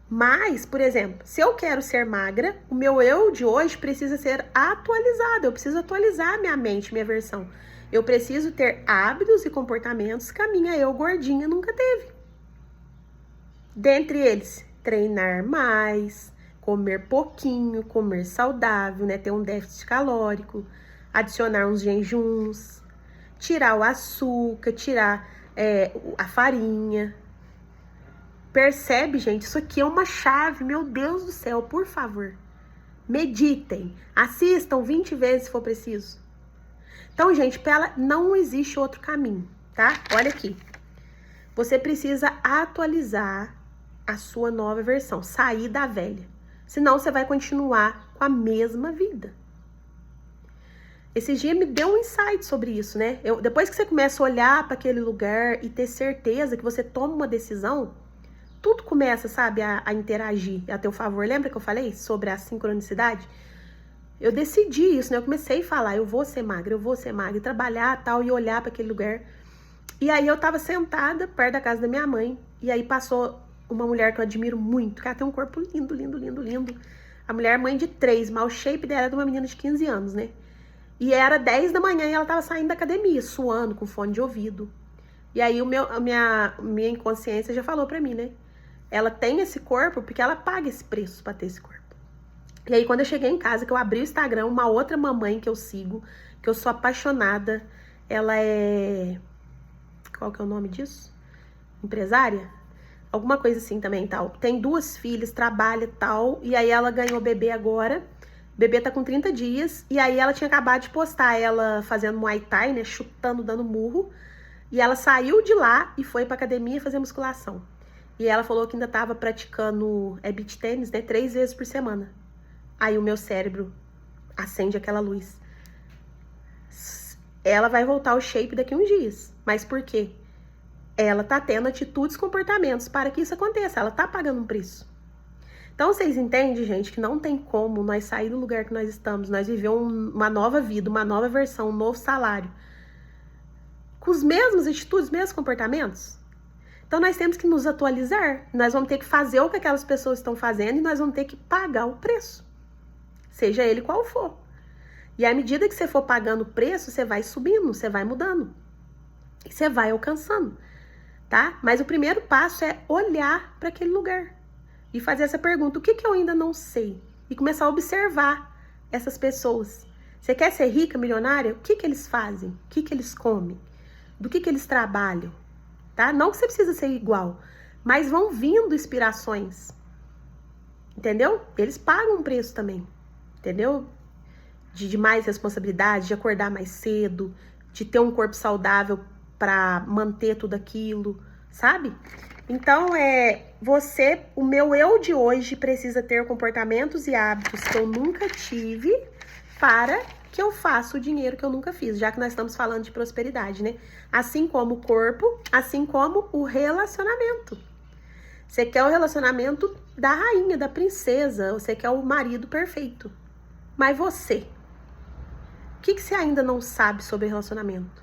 Speaker 1: Mas, por exemplo, se eu quero ser magra, o meu eu de hoje precisa ser atualizado. Eu preciso atualizar minha mente, minha versão. Eu preciso ter hábitos e comportamentos que a minha eu gordinha nunca teve. Dentre eles, treinar mais, comer pouquinho, comer saudável, né? Ter um déficit calórico, adicionar uns jejuns, tirar o açúcar, tirar a farinha. Percebe, gente? Isso aqui é uma chave, meu Deus do céu, por favor. Meditem, assistam 20 vezes se for preciso. Então, gente, não existe outro caminho, tá? Olha aqui. Você precisa atualizar a sua nova versão, sair da velha. Senão, você vai continuar com a mesma vida. Esse dia me deu um insight sobre isso, né? Depois que você começa a olhar para aquele lugar e ter certeza que você toma uma decisão, tudo começa, sabe, a interagir a teu favor. Lembra que eu falei sobre a sincronicidade? Eu decidi isso, né? Eu comecei a falar, eu vou ser magra, e trabalhar tal, e olhar para aquele lugar. E aí eu tava sentada perto da casa da minha mãe, e aí passou uma mulher que eu admiro muito, que ela tem um corpo lindo, lindo, lindo, lindo. A mulher mãe de 3, mas o shape dela é de uma menina de 15 anos, né? E era 10 da manhã e ela tava saindo da academia, suando, com fone de ouvido. E aí a minha inconsciência já falou pra mim, né? Ela tem esse corpo porque ela paga esse preço pra ter esse corpo. E aí, quando eu cheguei em casa, que eu abri o Instagram, uma outra mamãe que eu sigo, que eu sou apaixonada, ela é... Qual que é o nome disso? Empresária? Alguma coisa assim também, tal. Tem 2 filhas, trabalha e tal, e aí ela ganhou bebê agora. O bebê tá com 30 dias, e aí ela tinha acabado de postar ela fazendo Muay Thai, né, chutando, dando murro. E ela saiu de lá e foi pra academia fazer musculação. E ela falou que ainda tava praticando beach tênis, né, 3 vezes por semana. Aí o meu cérebro acende aquela luz. ela vai voltar ao shape daqui a uns dias. Mas por quê? Ela tá tendo atitudes, comportamentos para que isso aconteça. Ela tá pagando um preço. Então, vocês entendem, gente, que não tem como nós sair do lugar que nós estamos, nós viver uma nova vida, uma nova versão, um novo salário, com os mesmos atitudes, os mesmos comportamentos? Então, nós temos que nos atualizar. Nós vamos ter que fazer o que aquelas pessoas estão fazendo e nós vamos ter que pagar o preço, seja ele qual for. E à medida que você for pagando o preço, você vai subindo, você vai mudando. E você vai alcançando, tá? Mas o primeiro passo é olhar para aquele lugar e fazer essa pergunta: o que eu ainda não sei? E começar a observar essas pessoas. Você quer ser rica, milionária? O que eles fazem? O que eles comem? Do que eles trabalham? Tá? Não que você precisa ser igual, mas vão vindo inspirações. Entendeu? Eles pagam um preço também. Entendeu? De mais responsabilidade, de acordar mais cedo, de ter um corpo saudável para manter tudo aquilo, sabe? Então, o meu eu de hoje precisa ter comportamentos e hábitos que eu nunca tive para que eu faça o dinheiro que eu nunca fiz, já que nós estamos falando de prosperidade, né? Assim como o corpo, assim como o relacionamento. Você quer o relacionamento da rainha, da princesa, você quer o marido perfeito. Mas você, o que você ainda não sabe sobre relacionamento?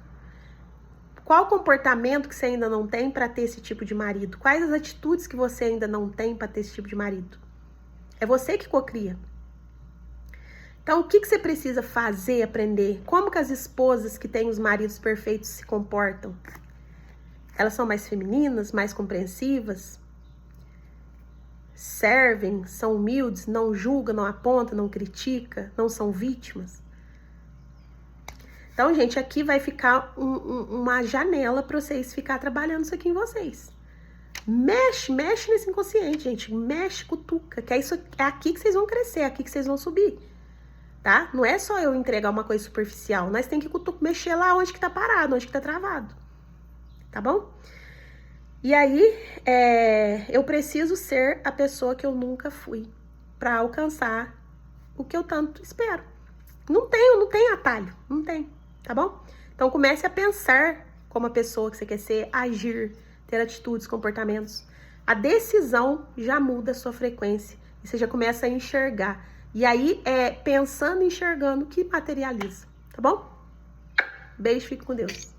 Speaker 1: Qual comportamento que você ainda não tem para ter esse tipo de marido? Quais as atitudes que você ainda não tem para ter esse tipo de marido? É você que cocria. Então, o que você precisa fazer, aprender? Como que as esposas que têm os maridos perfeitos se comportam? Elas são mais femininas, mais compreensivas? Servem, são humildes, não julgam, não apontam, não criticam, não são vítimas? Então, gente, aqui vai ficar uma janela para vocês ficar trabalhando isso aqui em vocês. Mexe nesse inconsciente, gente. Mexe, cutuca, que é aqui que vocês vão crescer, é aqui que vocês vão subir, tá? Não é só eu entregar uma coisa superficial. Nós temos que mexer lá onde que tá parado, onde que tá travado, tá bom? E aí, eu preciso ser a pessoa que eu nunca fui para alcançar o que eu tanto espero. Não tem atalho, não tem. Tá bom? Então comece a pensar como a pessoa que você quer ser, agir, ter atitudes, comportamentos. A decisão já muda a sua frequência e você já começa a enxergar. E aí pensando e enxergando que materializa, tá bom? Beijo, fique com Deus.